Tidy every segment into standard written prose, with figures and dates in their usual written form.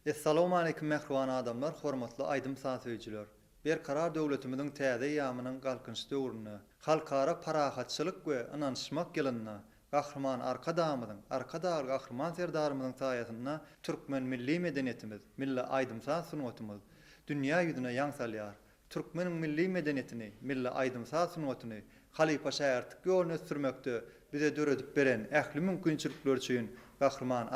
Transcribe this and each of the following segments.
Assalamu alaykum mehriban adamlar, hormatly aýdym saatçylar. Berkarar döwletimiziň täze ýamynyň galkynç döwrüne, halkara parahatçylyk we ynanşmak ýylyna, gahrman arkadaýly gahrman serdarymyzyň saýasyna türkmen milli medeniýetimiz, milli aýdymsa sunwatymyz dünýä ýüzüne ýaňsalýar. Türkmeniň milli medeniýetini, milli aýdymsa sunwatyny halipa şähertlik ýoluna sürmekde bize döredip beren ähli mümkinçilikler üçin gahrman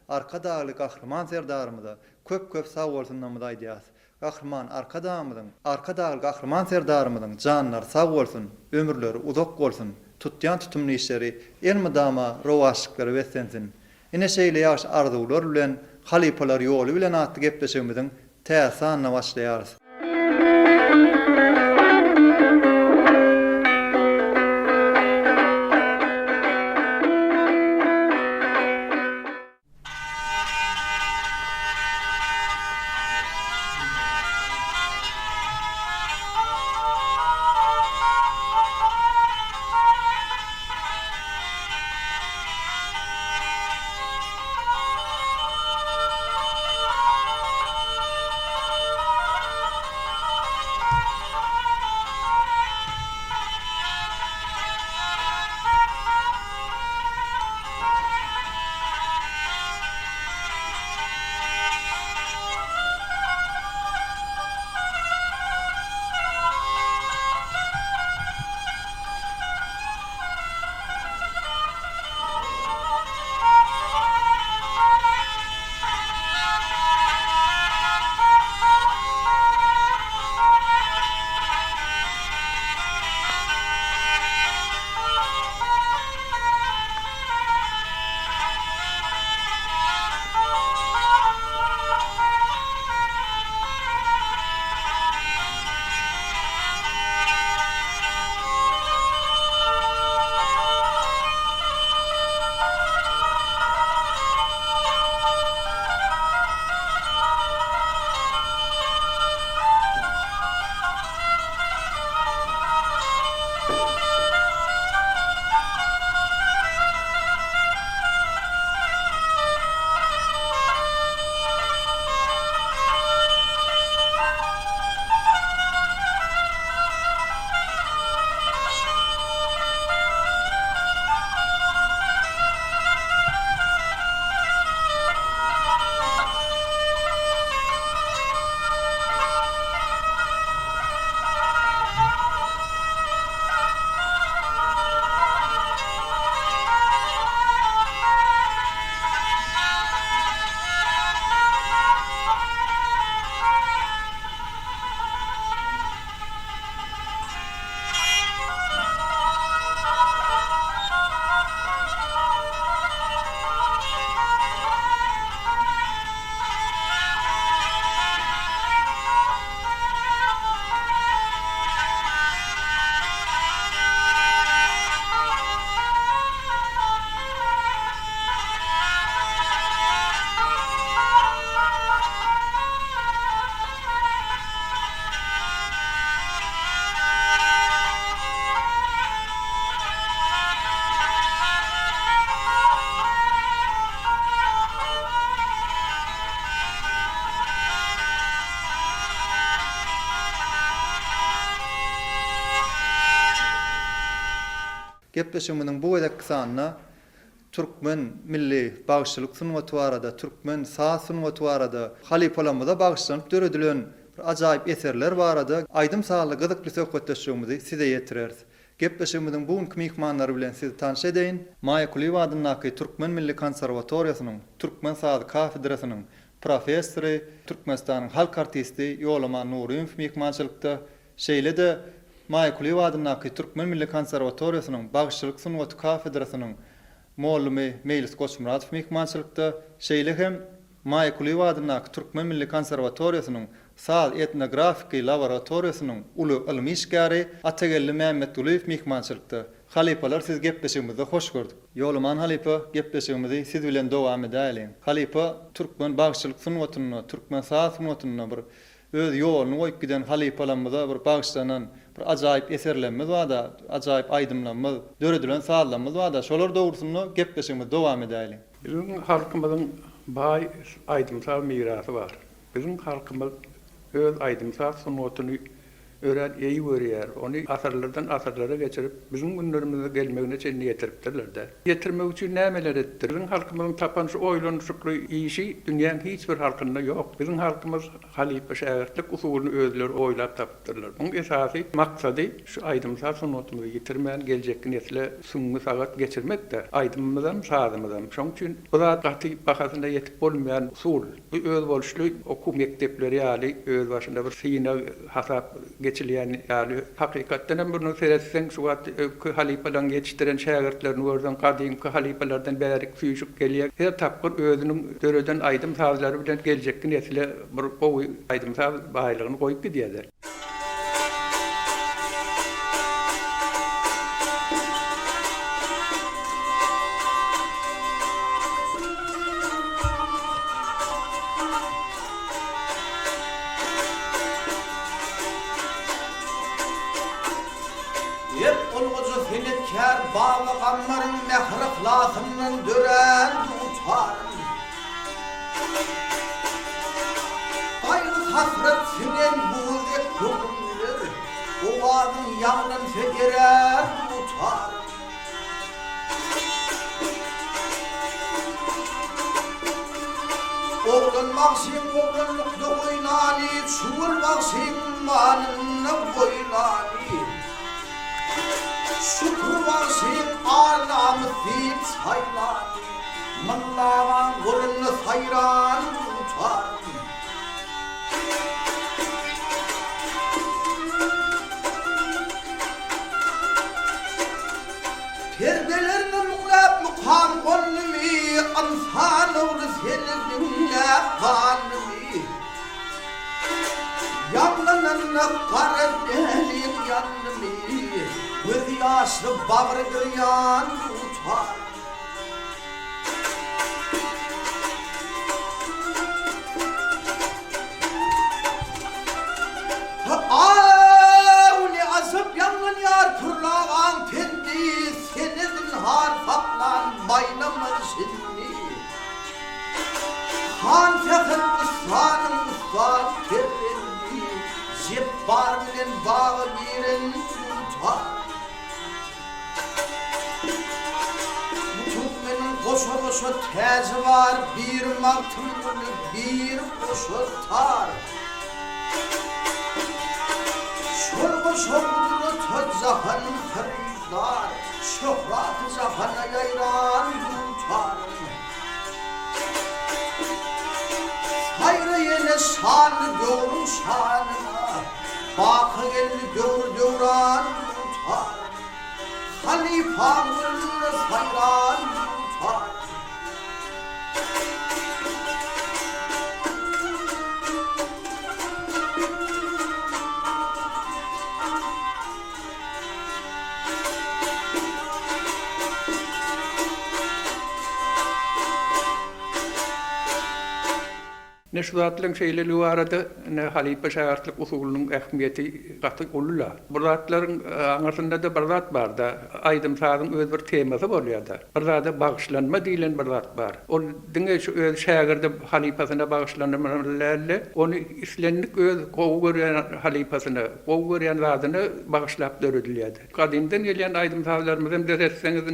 arkadaýly gahrman serdarymyza köp sag bolsunlar aýdýas. Gahrman arkadaýly gahrman serdarymyzyň janlary sag bolsun, ömürleri uzak bolsun, tutýan tutumly işleri elmydama rowaşlyklary beslensin. Ine şeýle ýaş arzuwlar bilen halipalar ýoly bilen atly gepleşigimiziň täsirine başlaýarys. Gepleşigimiziň bu wedek kysanyna türkmen milli bagşylyk sunwaty barada, türkmen saz sunwaty barada, halipalarymyza bagşlanyp döredilen bir ajaýyp eserler barada aýdym sagly gyzykly söhbetleşigimizi size ýetireriz. Gepleşigimiziň bugünkü mihmanlary bilen sizi tanış edeýin. Maýa Kuliýew adynyň Türkmen Milli Konserwatoriýasynyň Türkmen saz kafedrasynyň professory, Türkmenistanyň halk artisti Ýolama Nuryň mihmançylykda şeýle-de Maýa Kuliýew adynyň Türkmen Milli Konserwatoriýasynyň bagşylyk sunwaty kafedrasynyň mollumi Meýlis Goçmuradow mihmançylykda şeýle hem Maýa Kuliýew adynyň Türkmen Milli Konserwatoriýasynyň saz etnografiki laboratoriýasynyň uly ilmi işgäri Atagelli Mämmet Uliýew mihmançylykda. Halipalar siz gepleşigimizde hoş gördük. Ýolman halipa gepleşigimizi siz bilen dowam edelim. Halipa Türkmen bagşylyk sunwatyny, Türkmen saz sunwatyny bir öz ýoluny goýup giden halipalarymyza bir bagşlanan bir ajaýyp eserlerimiz var da, ajaýyp aýdymlarymyz, döredilen sazlarymyz var da, şolar dogrusyny gepleşigimiz dowam edelim. Bizim halkımızın Bay aydımsal mirası var. Bizim halkımız öz aydımsal sunatını öğren iyi görüyor. Onu asırlardan asırlara geçirip bizim günlerimize gelmegine çenini getiripdirler de. Getirmek için nemeler ettir? Bizim halkımızın tapanışı oylanışıklı işi dünyanın hiçbir halkında yok. Bizim halkımız halife şairlik usulünü özler oylap tapıptırlar. Bunun esası maksadı şu aydımsal sunatımızı getirmeyen gelecek nesile sungu sagat geçirmek de aydımımızdan sağdımızdan. Şunun için bu da katı bakasında yetip olmayan usul. Bu öz boluşlu oku mektepleri yani öz başında bir sine hasap geçilen yani hakikaten bunu seyretsen şu at halifadan yetiştiren şagirdlerini oradan kadim halifalardan beri füyüşüp geliyor. Her tapkır özünün döreden aydım sağları bilen gelecek nesile bu aydım sağ baylığını koyup gidiyorlar. Fenetkar bağlı kammarın mehriflasının dören uçarım. Gayrı hasret sinen buğzek dokundur, ovadın yanın federer uçarım. Oğlun maksim oğlunlukta oynani, çuğul maksim manınna oynani. Şükür varsın ağırlağımı deyip saylan, mıllağın gurunu sayran uçar. Terbelerini muğlap mukam gönlümü, ansan oğlu seni dinle kanımı. Yanlarına kara delik yanımı, with yaşlı bağrıdır yan uçar. Aaaa ne azıp yangın yar turlağın tendi, senedin har faklan baynamın şimdi. Han fekir ıslanın ıslan terlendi, zip bar bilen bağı birin uçar. Koşa koşa tezi var, bir maktım bir koşa tar. Şorba şorba tözzahan harizlar, şöhrat zahana yayran yutar. Hayra yine şanlı dövün şanına, bakı geldi dövran yutar. Halifamın sayran yutar. Ne şudatlyň şeýleri barada ne halife şairlik usulunun ähmiýeti gaty ulula. Bu zatlaryň aňarsynda da bir zat bar da aýdym saýdyň öz bir temasy bolýar da. Bir zada bagyşlanma diýilen bir zat bar. Ol diňe şu öz şägirde halifasyna bagyşlanmalarly onu islendik öz gowy görýän halifasyna, gowy görýän zadyny bagyşlap döredilýärdi. Kadimden gelýän aýdym saýlarymyzdan dersetseňiz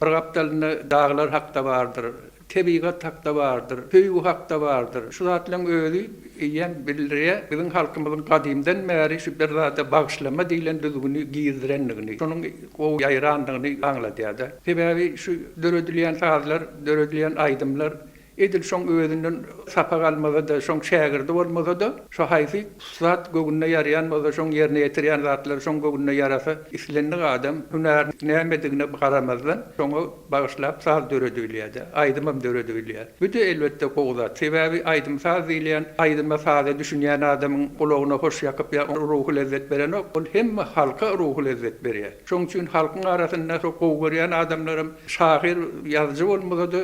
bir gapdalyny dağlar hakda bardyr. Tebigat hakda vardır, köýgü hakda vardır. Şu zatlaryň özü ýem bildirýär, biziň halkymyzyň kadimden bäri şu bir zata bagyşlama diýilen düzgüni giyizdirenligini, şonuň o ýaýrandygyny aňladýar. Sebäbi şu döredilýän sazlar, döredilýän aýdymlar edil şoň özünden sapa galmasa da, şoň şägirde bolmasa da, şu haýsy zat göwünde ýarayan bolsa, şoň ýerine ýetirýän zatlar şoň göwünde ýarasa, islendik adam hünär nämedigine garamazdan şoňa bagyşlap saz döredilýär, aýdymam döredilýär. Bu da elbetde gowzat. Sebäbi aýdym saz diýilen, aýdyma saza düşünýän adamyň gulagyna hoş ýakyp ruhy lezzet beren ok, ol hemme halka ruhy lezzet berýär. Şoň üçin halkyň arasynda şu gowy görýän adamlarym şahyr, ýazgy bolmasa da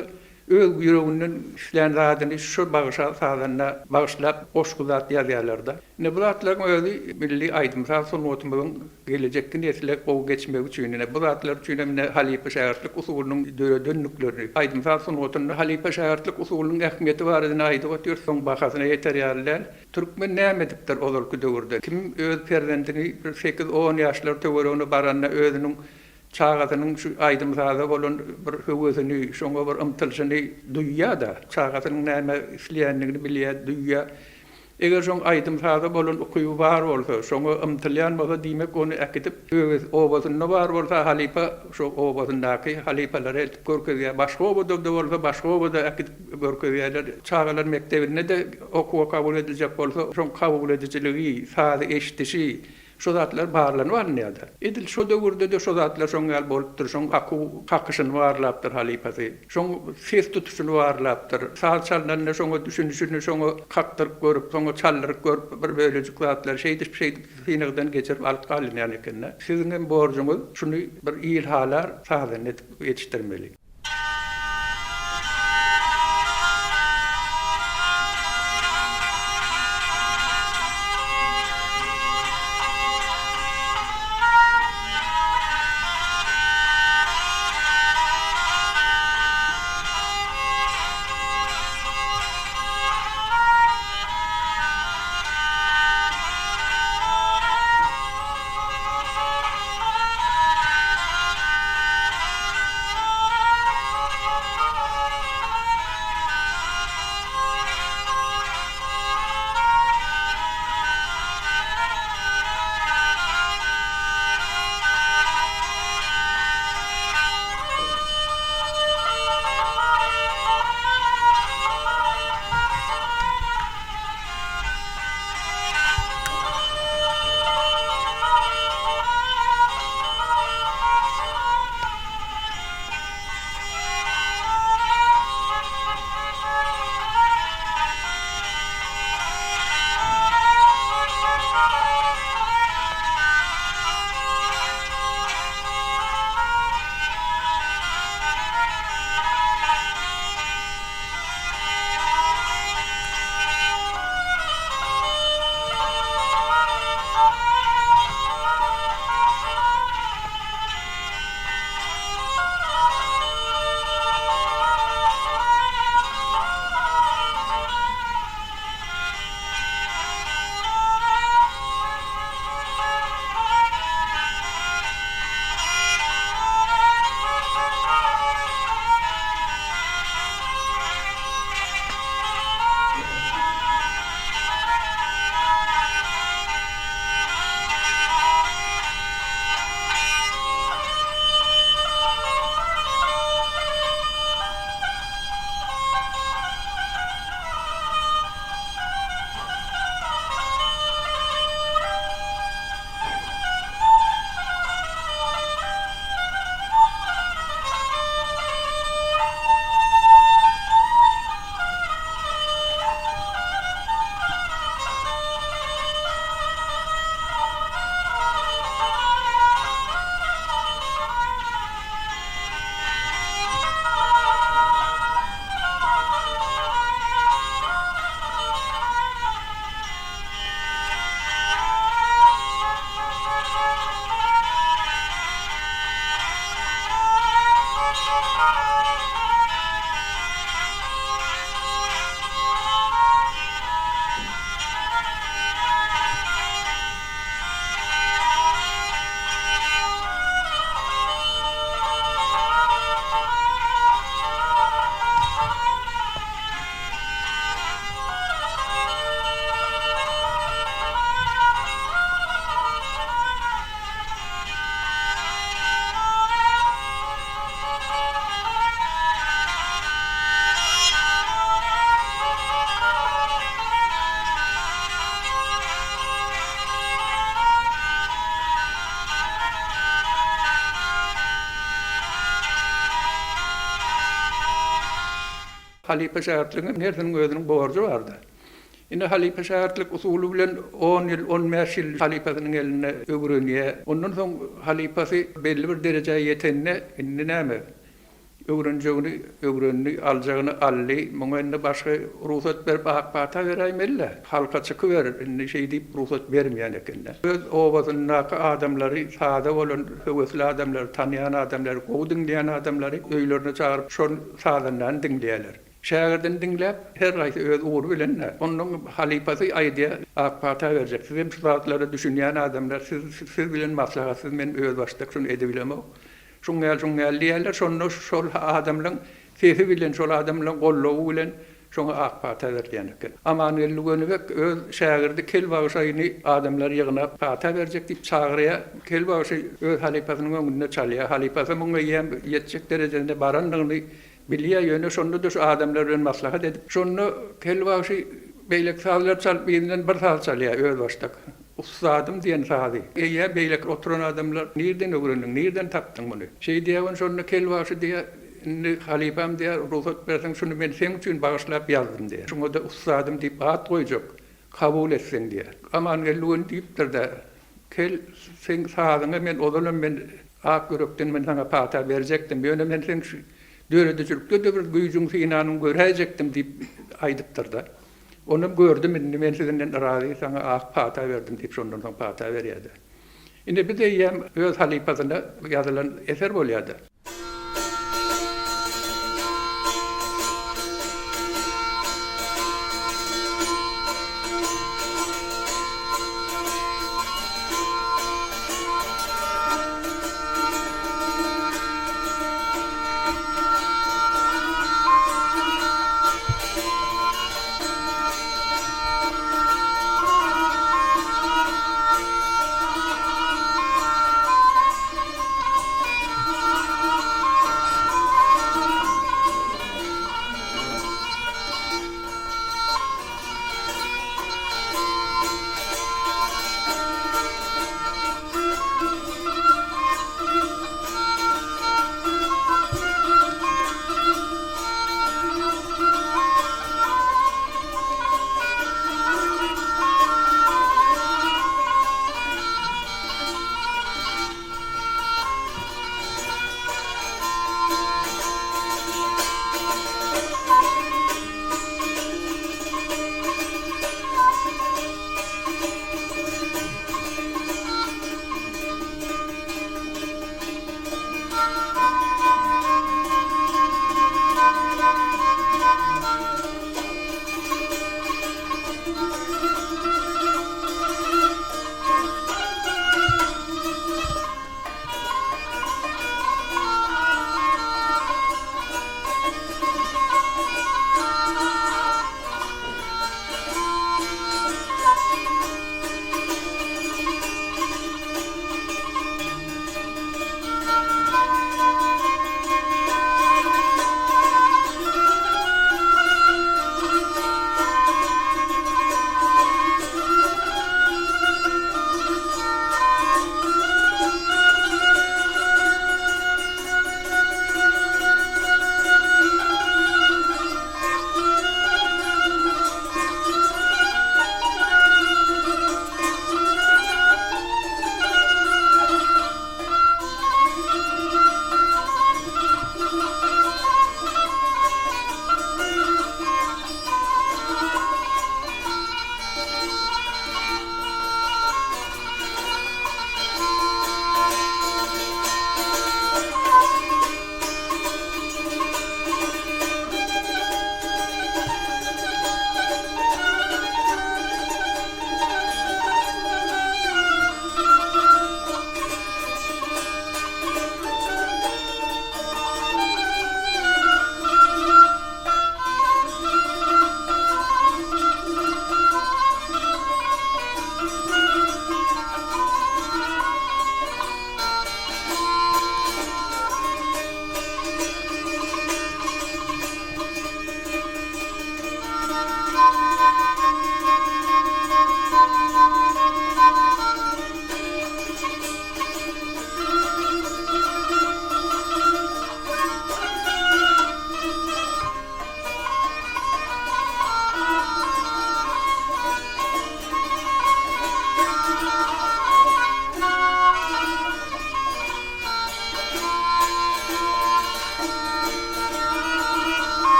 öz yüreğinden işleyen zaten şu bağışa sağlanına bağışlap hoşguzat yazarlarda. Ne bu zatların özü milli aydımsal sunmatımbığın gelecek nesile o geçmek için ne bu zatlar için ne halife şairlik usulünün dönüklerini aydımsal sunmatının halife şairlik usulünün ehemmiyeti var edin aydı otuyor son bakasına yeter yerler. Türkmen ne medipler olur ki dövrde. Kim öz perzendini 8-10 yaşlar töwerüne baranna özünün çağatının şu aydımsada olan bir hüvüsünü, şoňa bir ımtylşyny duýýa-da, çağatının näme isleýänligini bilýär, duýýa. Eger şoň aydymsada bolan okuýu bar bolsa, şoňa ymtylýan bolsa diýmek onu äkitip hüwüs obasyna bar bolsa halipa şo obasyndaky halipalara eltip görkezýär. Başga obada bolsa başga obada äkitip görkezýärler. Çağalar mektebine de okuwa kabul ediljek bolsa, şoň kabul ediciligi, sady eşitişi şu zatlar barlany barlanyada. Edil şu döwürde de şu zatlar şoňal bolupdyr, şoň aku kakışyny barlapdyr halipasy. Şoň ses tutuşyny barlapdyr. Sağçallarna şoňa düşünüşini şoňa kakdyryp görüp, şoňa çaldyryp görüp bir bölejik zatlar şeydip finigden geçirip alyp galynýan ekenne. Sizin borjunuz şunu bir ilhalar sağdan etip yetiştirmeli. halife şairtliğinin nereden özünün borcu vardı. Yine halife şairtlik usulü bilen 10 yıl, 15 yıl halifesinin eline ögrünüye, ondan sonra halifesi belli bir dereceye yetenine, inni näme? öğrenni alacağını alli, muğenni başka ruhsat berip akbata verayimelle. Halka çıkıver, şey deyip ruhsat vermeyen ekinde. Öz obasındaki adamları, sağda olan hevesli adamları, tanıyan adamları, kovu dinleyen adamları, öylerini çağırıp şon sağdan dinleyeler. Şäherden dinläp her gaýsy öz uğru bilenler. Onun halifasy aýdya akbata verecek. Siz hem şuratlara düşünýän adamlar, siz bilen maslahatsız men öz başlyk şunu edebilemok. Şoňa diýerler, şonu şol adamlaryň sesi bilen, şol adamlaryň gollugy bilen şoňa akbata berýändir. Amanylly Gönübek öz şäherdi kelbaşyny adamlar ýygyna pata berjek diýip çağırýa. Kelbaşy öz halifasynyň öňünde çalýar. Halifasy muňa ýetjek derejeinde baranlygyny bilýär ýöne şonu da şu adamlar bilen maslahat edip şonu kelbaşy beýlek sağlar çalyp ýerinden bir sağ çalýar öz başlyk. Ustadım diýen sağdy. Eýe beýlek oturan adamlar nerden öwrendiň, nerden tapdyň muny? Şey diýen şonu kelbaşy diýär, halifam diýär, ruhsat berseň şunu men sen üçin bagyşlap ýazdym diýär. Şoňa da ustadım diýip at goýjak, kabul etsen diýär. Aman gelýän diýipdir de, kel sen sağdyňa men odalan men ak görekden men sana pata berjekdim. Ýöne men sen dörede çürükde de bir güýjüň inanyň görejekdim diýip aýdypdyr da. Onu gördüm, men sizinden razı, sana ak pata verdim diýip şondan soň pata berýärdi. Indi bir de ýem öz halifasyna ýazylan eser bolýardy.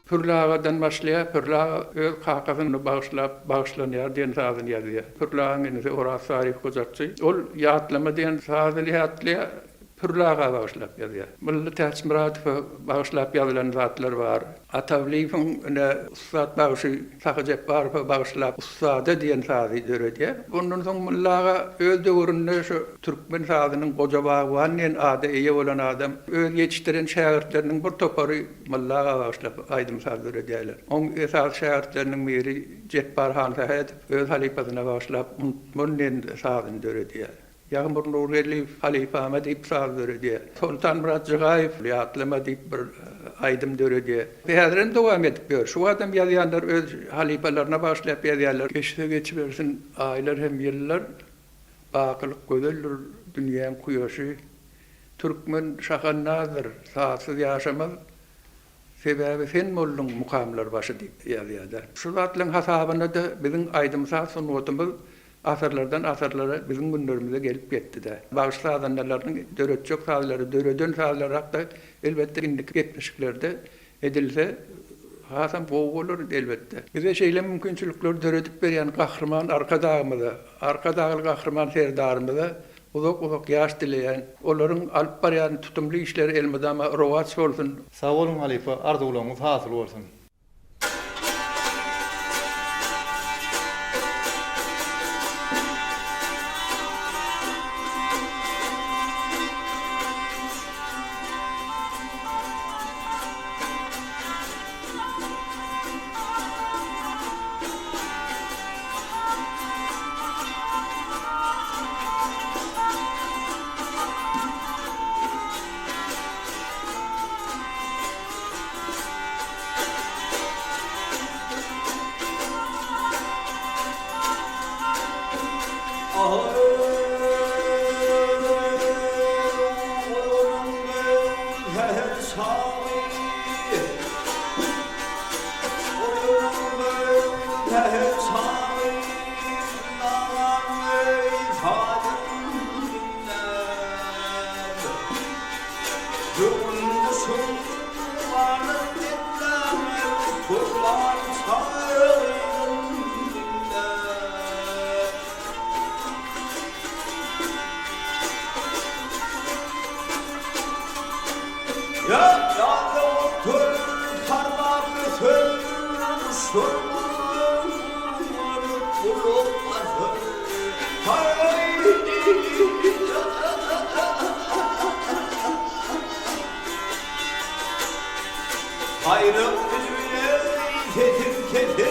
Pürlağadan başlaya, pürlağa öz kakasını bağışlanıyor diyen sazını yazıyor. Pürlağın enisi Oraz Arif Kozakçı. Ol yaatlama diyen sazını yatlaya pürlağa bağışlap yazıyor. Milli Təsmiratı bağışlap yazılan zatlar var. Atavliyfin Ustad bağışı Sakıcep var bağışlap Ustada diyen sazı dörediyor. Bundan sonra millağa öz dövründe şu Türkmen sazının koca bağı vannen adı iyi olan adam öz yetiştiren şairtlerinin bir toparı millağa bağışlap aydım saz dörediyorlar. On esas şairtlerinin biri Cetbarhan Sahed öz halifasına bağışlap munnen sazını dörediyor. Yağmur Nureli halifama deyip saz dörediyor. Sultan Murat Cıgayif yatlama deyip bir aydım dörediyor. Behadren devam edip diyor. Şu adam yazıyanlar öz halifalarına başlayıp yazıyorlar. Geçse geçiversin aylar hem yıllar. Bakılık gözeldir dünyanın kuyoşu. Türkmen şakannadır. Sağsız yaşamaz. Sebebi sen mollun mukamlar başı deyip yazıyorlar. Şu zatların hasabına da bizim aydım saz sunutumuz asırlardan asırlara bizim günlerimize gelip gitti de. Bağış sağdanlarının dörötçök sağları, dörödön sağları hatta elbette indik gitmişliklerde edilse Hasan boğuk olur elbette. Bize şeyle mümkünçülükler dörödüp beriyen kahraman arka dağımıza, arka dağlı kahraman serdarımıza uzak yaş dileyen, onların alıp barayan tutumlu işleri elmedama rovaç olsun. Sağ olun halife, arzularınız hasıl olsun. Hayrım üzüne ketir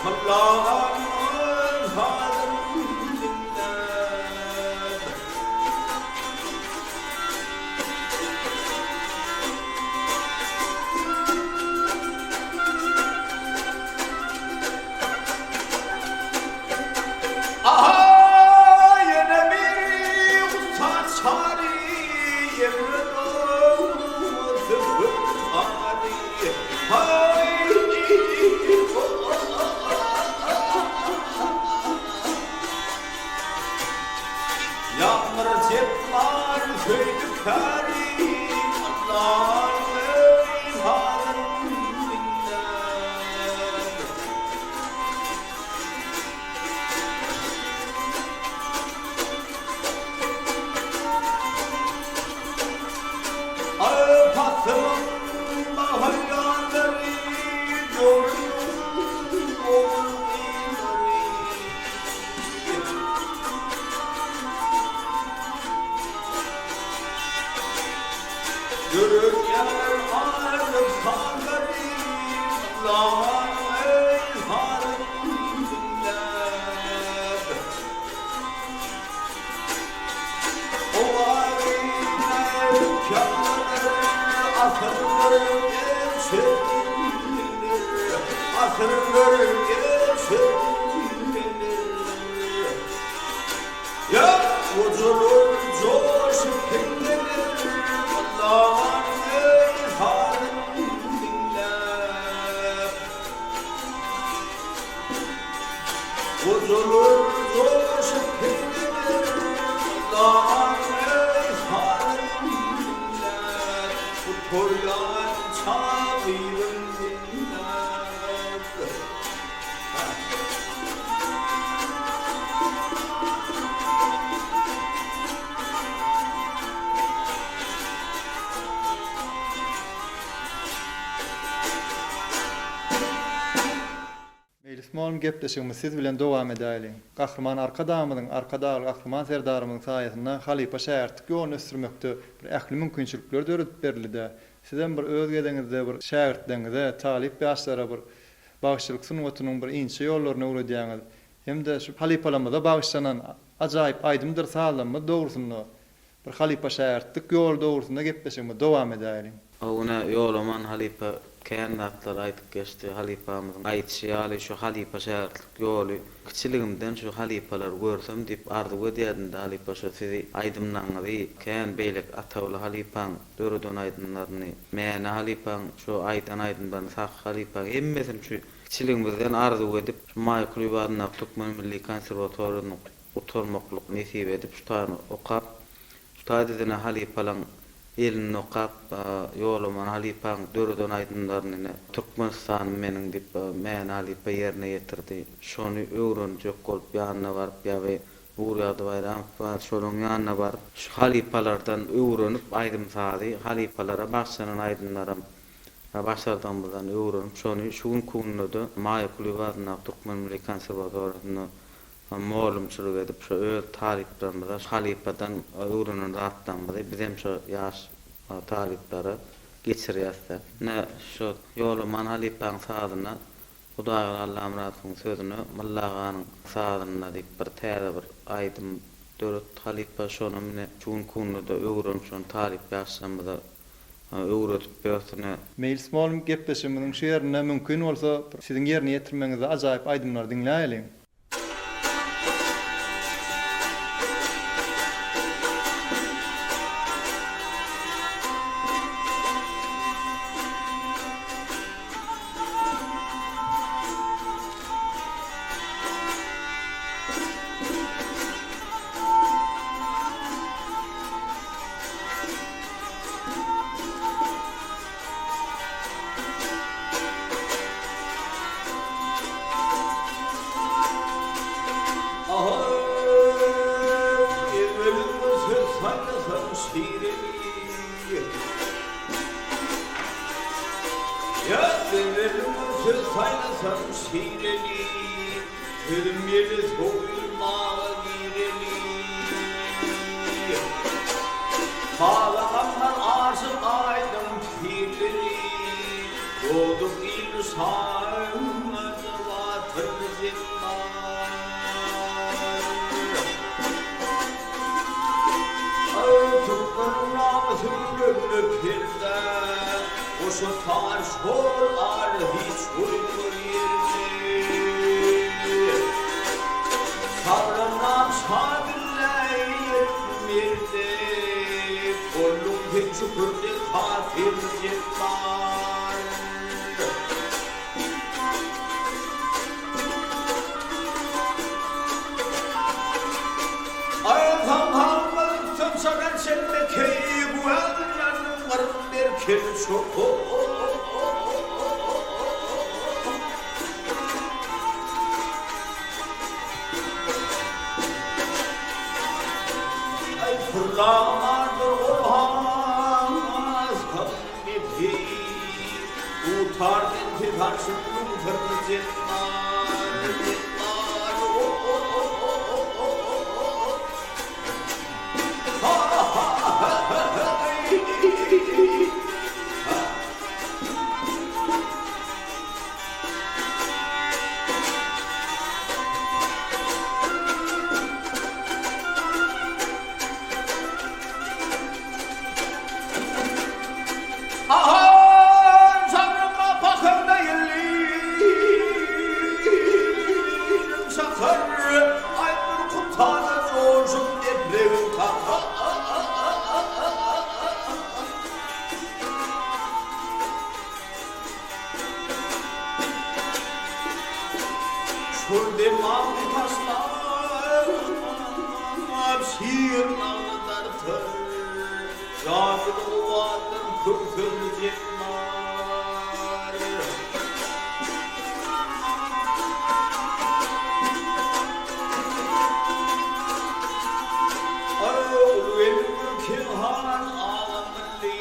Allah'ın Koyan çağırın Molum gepleşigimiz siz bilen dowam edäýin. Gahrman arkadamyň, arkadaly gahrman serdarymyň saýatynda halipa şähertlik ýoluna ösürmekde bir ähli mümkinçilikler döredip berildi. Sizden bir öz gedeňizde bir şähertliňizde talip ýaşlara bir bagşylyk sunmatynyň bir inçe ýollaryna uğradýaňyz. Hem-de şu halipalamada bagşlanan ajaýyp aýdymdyr sağlammy dogrusyny bir halipa şähertlik ýol dogrusyna gepleşigimiz dowam edäýin. Ona ýolaman halipa kändatlar aýdyp geçdi. Halipamyzyň aýtýaly şu halipa şähertlik ýoly kiçiligimden şu halipalar görsem diýip arzu edýärdim. Halipa şu sizi aýdymlaňyzy kän beýlek atawly halipaň döredon aýdymlaryny mäne halipaň şu aýdan aýdymdan sak halipaň emmesin şu kiçiligimizden arzu edip Maýkul Ýubaryna Türkmen Milli Konserwatoryny oturmaklyk nesip edip şu taýyny okap şu taýdyna halipalaň elini okap ýolaman halipaň döredon aýdymlaryny Türkmenistan meniň diýip mäne halipa ýerine ýetirdi. Şonu öwrenjek bolup ýanyna baryp ýa-da Burýady bayram bar şonuň ýanyna baryp şu halipalardan öwrenip aýdym sazy halipalara başlanan aýdymlarym başlardan bilen öwrenip şonu şu gün kunluda Maýkul Ýubaryna Türkmen Milli Konserwatoryny molumçylyk edip şu öz tarihlerimize halipadan öwrenen ratdanmyzy bizem şu ýaş tarihlere geçirýärler. Ne şu ýolaman halipaň sadyna Hudaýa Allah'ım razı sözünü Mallaganyň sadyna diýip bir täze bir aýdym döret halipa şonu mene çün kunluda öwrenip şonu tarih ýaşlamyda öwretip ýörsüne. Meýil molum gepleşigimiziň şu ýerine mümkin bolsa siziň ýerine ýetirmeňizde ajaýyp aýdymlar dinläýäliň. Bağlamanlar arzım aydım pirleri Doğduk il sarmadı vatır zindan Ağıtıkların namazın gönlü pirde Oşun tarş olar hiç uygur yerine Sarınam sabirleyip mirde Ollum hiç çukurdu kafir zindan Ayhan hammalın tümsadan senle keyi bu elyanın varım bir kelço Ay fırlamadır olmaz kalbimi Utardın titarsın utarını zindan Ahan sanrıma bakın değilim sakır Aydın kutanı zorsun ebreğin kaka Şurada mavi taşlar Sihirlanı dartır Cahil ovalın kırkırlı cennar Ağır benim kilhan ağlamını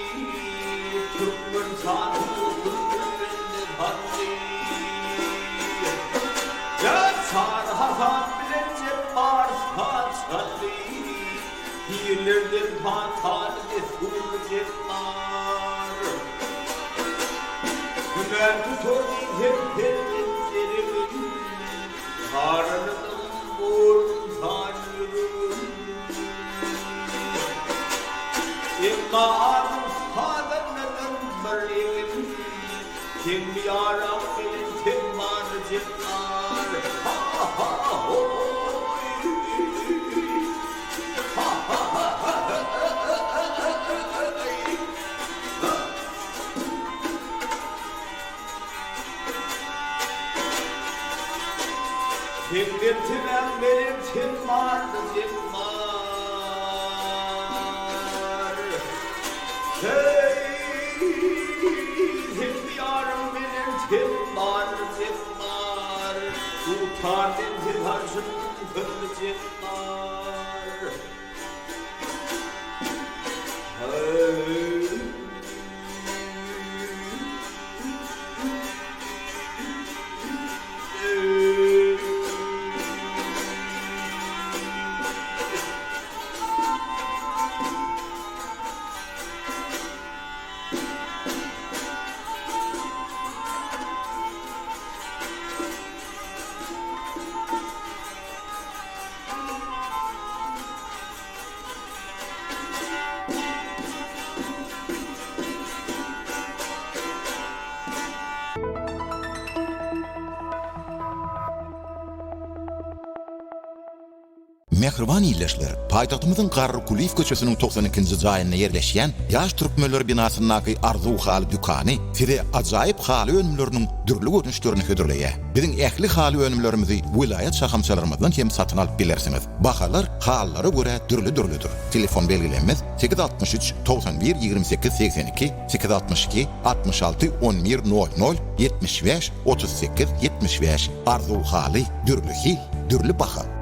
Türkmen sanı kırkırlı haddi Sarhafam bilince bağırsa çaldı Hilirdir patal esul cebbar Hümer tutur hepinlerimin Karnım burnum tanrım İmma Hadanın barım kim yaram bilin kim var cipar ha ha hoy ha ha kim getirem benim kim var cipar hey Himyarım benim timbar timbar Utandım timharşım timbar Hey Mehriban iyleşler, paytahtımızın Garry Kulif köçesinin 92-nji jaýyna yerleşýän Ýaş Türkmenler binasyndaky Arzuw haly dükany size ajaýyp haly önümleriniň dürli görnüşlerini hödürleýär. Biziň ähli haly önümlerimizi vilayet şahamçalarymyzdan hem satyn alyp bilersiňiz. Bahalar hallara görä dürli-dürlidir. Telefon belgilenmez 863 91 28 82 862 66 11 00 75 38 75 Arzuw haly dürli hil, dürli baha.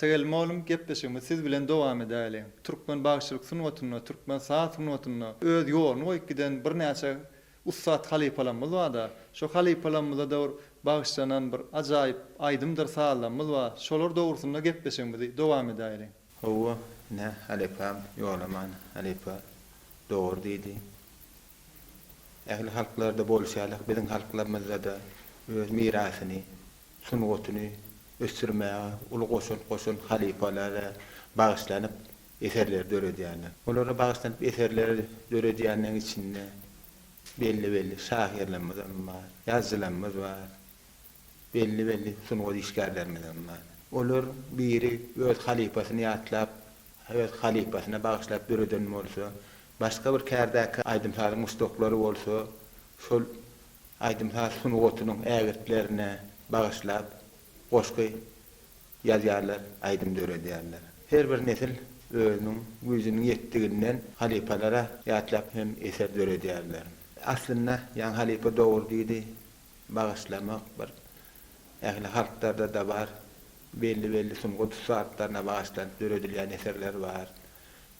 Tegelme oğlum gepleşimi siz bilen dowam edäliň. Türkmen bagşylyk sunwatyna, Türkmen saat sunwatyna öz ýoluny goýgiden bir näçe ussat halipalarymyz bar-da. Şo halipalarymyza da bagşlanan bir ajaýyp aýdymdyr sağlamyz bar. Şolar dogrusynda gepleşimizi dowam edäliň. Hawa ne Halepam ýolaman Halepa doğru diýdi. Ähli halklarda bolşalyk biziň halklarymyzda da öz mirasyny, sunwatyny ösürmäge uly goşun halipalara bagşlanyp eserler döredýärler. Olara bagşlanyp eserler döredýärlerin içinde belli şahirlerimiz var, yazılarımız var, belli sunwaty işgärlerimiz var. Olar biri öz halipasyny ýatlap, öz halipasyna bagşlap döreden bolsa, başga bir kärdäki aýdymsalyk mustoklary bolsa, şol aýdymsalyk sunwatynyň ägirtlerine bagşlap goşky ýazýarlar, aýdym döredýärler. Her bir nesil özüniň güýjüniň ýetdiginden halipalara ýatlap hem eser döredýärler. Aslynda ýa halipa dogry diýdi, bagşlamak bir ähli halklarda da bar. Belli sungut saatlarına bağışlanıp döredilýän eserler var.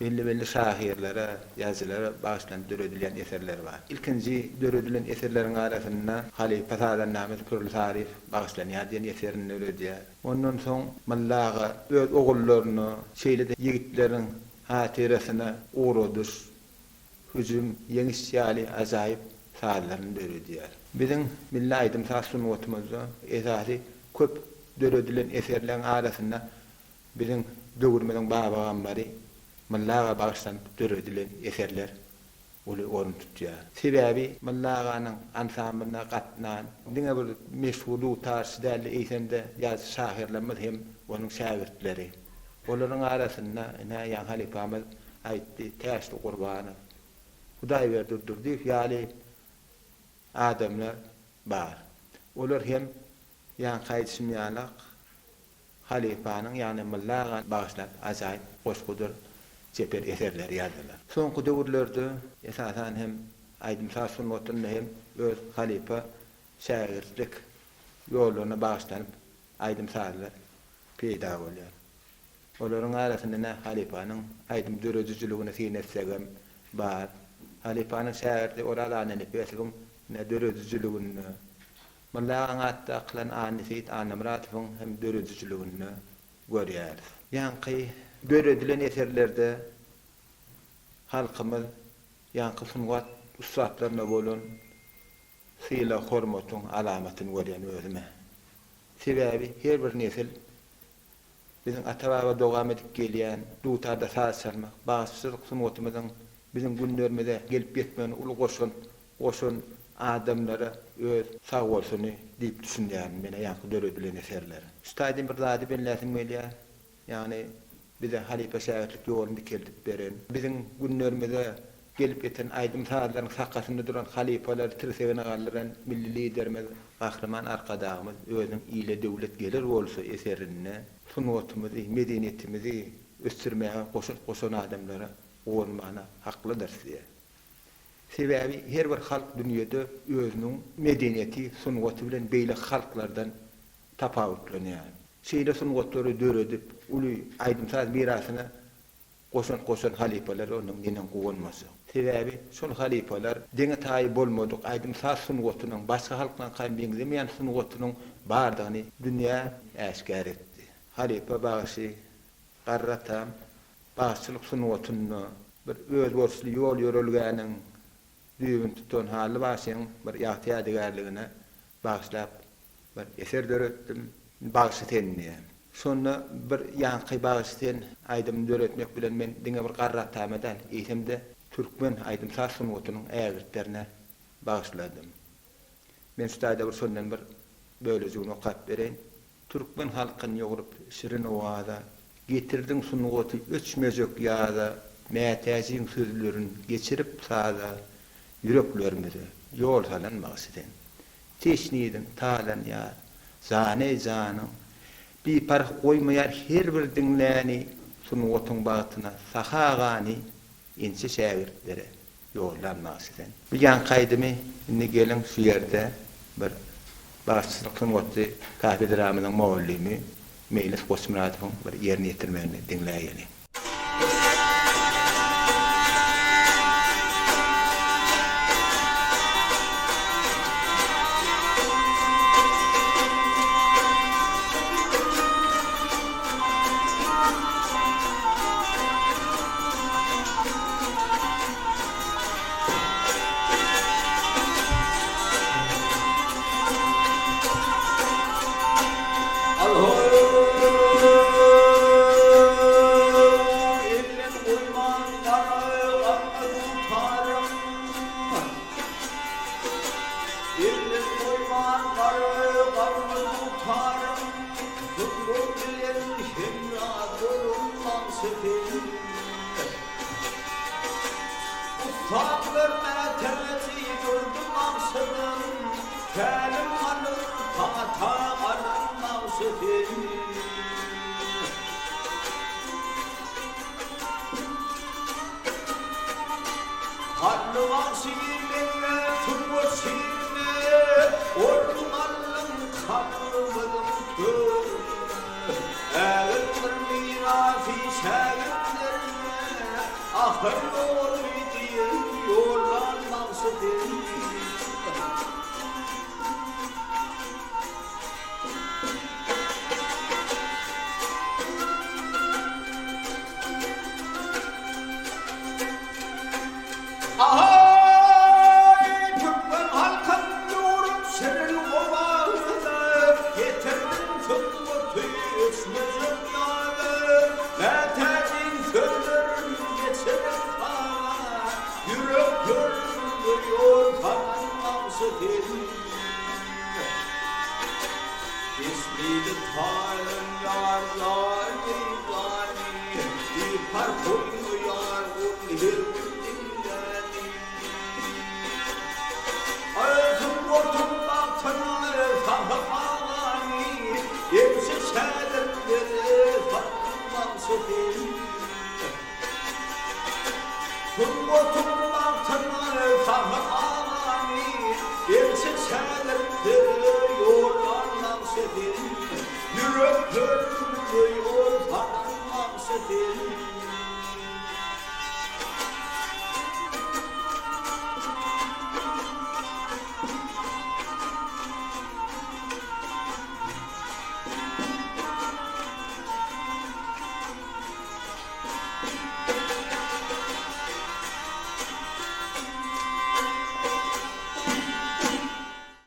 Belli şahirlere, yazılara bağışlanıp döredilýän eserler var. İlkinci döredilen eserlerin arasında Halipa Sadan Namaz Pürl Sarif bağışlanýar diýen eserini döredýär. Ondan soň Mallaga öz ogullaryny, şeýlede ýigitlerin hatirasyna uğradyş, hüjüm, ýeňiş ýaly ajaýyp saatlaryny döredýär. Biziň milli aýdym sunwatymyzda esasy köp döredilen eserlerin arasında biziň döwürmeden babagambary Mallaga bagşlanyp döredilen eserler uly orun tutýar. Sebäbi Mallaganyň ansamblyna gatnan diňe bir meşhurly tarsy däli eýsende ýaz şahirlerimiz hem onuň şagirtleri. Olaryň arasynda ýa Halipamyz aýtdy, Täşli Gurbanow, Hudaý berdirdi ýaly adamlar bar. Olar hem ýa gaýtşymýanlyk Halipanyň ýani Mallaga bagşlap ajaýyp goşgudur jeper eserler ýazdylar. Soňky döwürlerde esasan hem aýdymsal sunwatyny hem öz Halipa şäherlik ýoluny bagşlanyp aýdymsallar peýda bolýar. Olaryň arasynda Halipanyň aýdym döredijligine sinetsegem bar. Halipanyň şäherli oralanyny pesgim ne döredijligini Mallaga gatda aklan Anisit Anamratowyň hem döredijligini görýär. Ýanky döredilen eserlerde halkymyz ýanky sunwat ustatlaryna bolan syla hormatyň alamatyny görýän özüme. Sebäbi her bir nesil biziň ata-baba dowam edip gelýän dutarda saz çalmak, bagşylyk sunwatymyzyň biziň günlerimizde gelip ýetmän uly goşun adamlara öz sağ bolsuny diýip düşünýän mene ýanky döredilen eserler. Ştaýdym bir zady belläsim gelýär. Ýani bize Halipa şäherlik ýoluny dikildip beren, biziň günlerimizde gelip ýeten aýdymsallaryň sakasynda duran halipalar tirsegine gallaran milli liderimiz Gahryman Arkadagymyz özüň ýyly döwlet gelir bolsa eserini sunwatymyzy, medeniýetimizi ösürmäge goşun adamlara olmana haklydyr diýär. Sebäbi her bir halk dünýede özüniň medeniýeti sunwaty bilen beýle halklardan tapawutlanýar. Şeýle sunwatlary döredip, uly aýdymsal mirasyna goşun halipalar onuň ýenen gowanmasy. Sebäbi şol halipalar deňe taýy bolmadyk aýdymsal sunwatynyň başga halkdan gaýyn beňzemeýän sunwatynyň bardygyny dünýä äşkär etdi. Halipa bagşy garratam bagşylyk sunwatyny bir öz bolşly ýol ýörelgäniň düýbün tutan hali başyň bir ýatyadygärligine bagşlap bir eser döretdim. Bagşytenni. Şonda bir ýanky bagşyten aýdym döretmek bilen men diňe bir garratamadan eýsemde türkmen aýdymsal sunwatynyň ägirtlerine bagşladym. Men ştaýda bir şondan bir bölejigini okap bereň. Türkmen halkyny ýogurup şirin owada getirdiň sunwaty öçmejek ýa-da mätäjiň sözlerini geçirip saada yüreklerimize ýol salan bagşyten. Teşnidin talan ýa zane zanım bir parh koymayar her bir dinläni sunwatyň bagyna sahagany inçe şäherlere ýollanmasydan. Bu ýan gaýdymy indi gelen şu ýerde bir bagşylyk sunwaty kafedramynyň mawlimi Meylis Osmanatov'un bir yerini yetirmeni dinleyeni.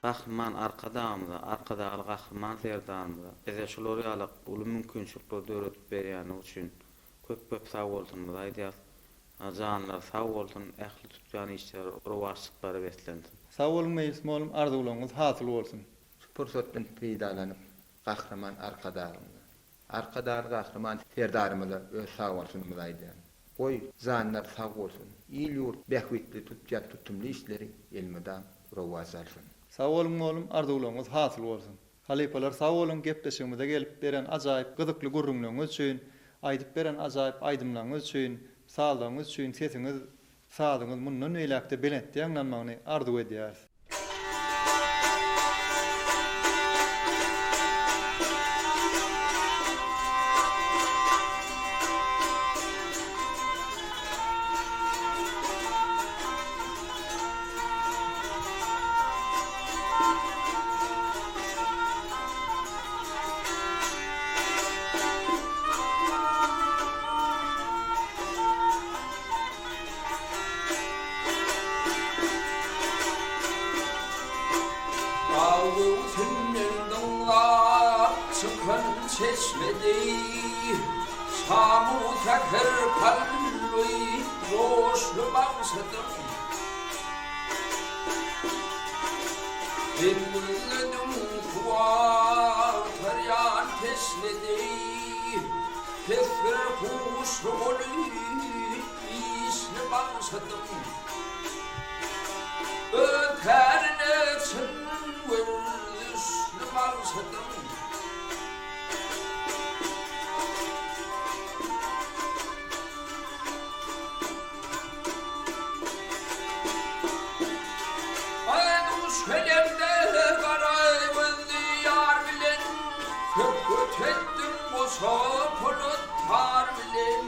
Gahryman arkadamda, arkadagy gahryman serdamda. Bize şolary alyp ulu mümkinçilikleri döretip berýäni üçin köp sag bolsunuz aýdýar. Janlar sag bolsun, ähli tutýan işler, rowaşlyklary beslensin. Sag bolun meýlis bolum, arzuwlaryňyz hasyl bolsun. Pursatdan peýdalanyp gahryman arkadagymda. Arkadagy gahryman serdarymyla öz sag bolsunymy aýdýar. Goý janlar sag bolsun. İl ýurt bähwitli tutjak tutumly işleri elmeden rowaj alsyn. Sag bolun bolum, arzuwlaryňyz hasyl bolsun. Halipalar sag bolun gepleşigimize gelip beren ajaýyp gyzykly gurrunlygyňyz üçin, aýdyp beren ajaýyp aýdymlaryňyz üçin, sağlygyňyz üçin, sesiňiz, sağlygyňyz mundan öýläkde beletdi ýanlanmagyny arzu edýäris. Köpkö tettim sopulut tar bilen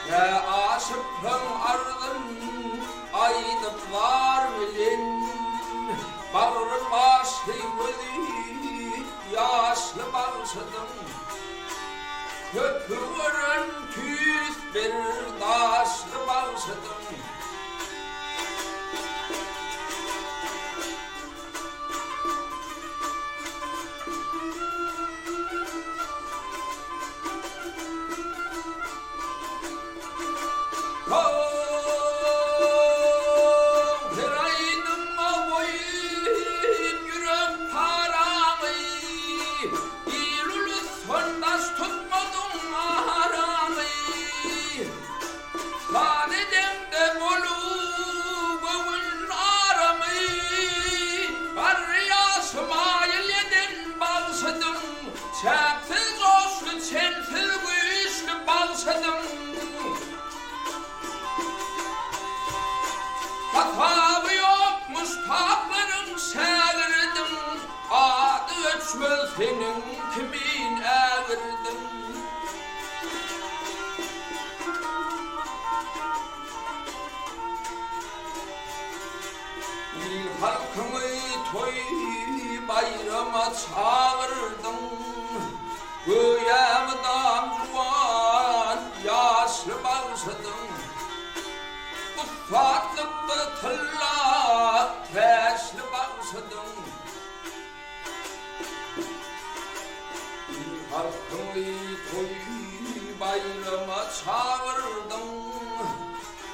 Ya aşıkın ardın aydıp var bilen Bağrı başlı veli yaşlı balsadım Köpürün tüz bir daşlı balsadım Çapsız olsun, çensiz güçlü balsadım Hatabı yokmuş taplarım sağırdım Adı öçmez senin kimin ağırdım İl halkımı toy bayrama çağırdım Göğemden juan yaşlı balsadım Ufaklıkta tılla teşli balsadım Halkımı toy bayrama çağırdım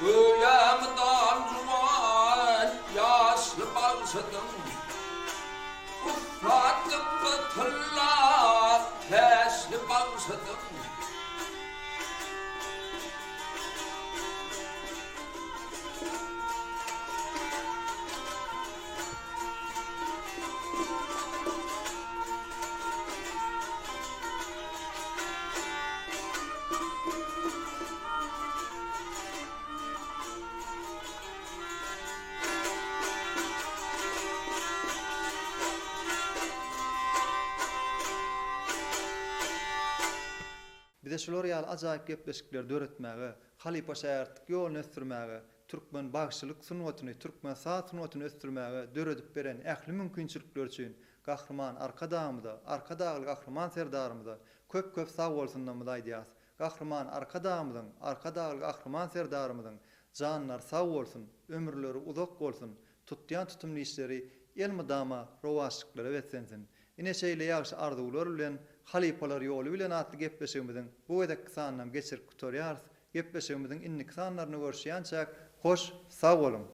Göğemden juan yaşlı balsadım Ufaklıkta tılla teşli balsadım Bize şular ýaly ajaýyp gepleşikler döretmäge, halipa şähertlik ýoluny ösdürmäge, türkmen bagşylyk sunwatyny, türkmen saat sunwatyny ösdürmäge döredip beren ähli mümkinçilikler üçin gahrman arkadamyda, arkadagy gahrman serdarymyda köp sag bolsunlar aýdýas. Gahrman arkadamydyň, arkadagy gahrman serdarymydyň janlar sag bolsun, ömürleri uzak bolsun, tutýan tutumly işleri elmydama rowaşlyklara wetsensin. Ine şeýle ýagşy arzuwlar bilen halipalar ýoly bilen atly gepleşigimiziň bu wedek sanam geçirip tutarýarys. Gepleşigimiziň innik sanlaryny görüşýänçä hoş, sag bolun.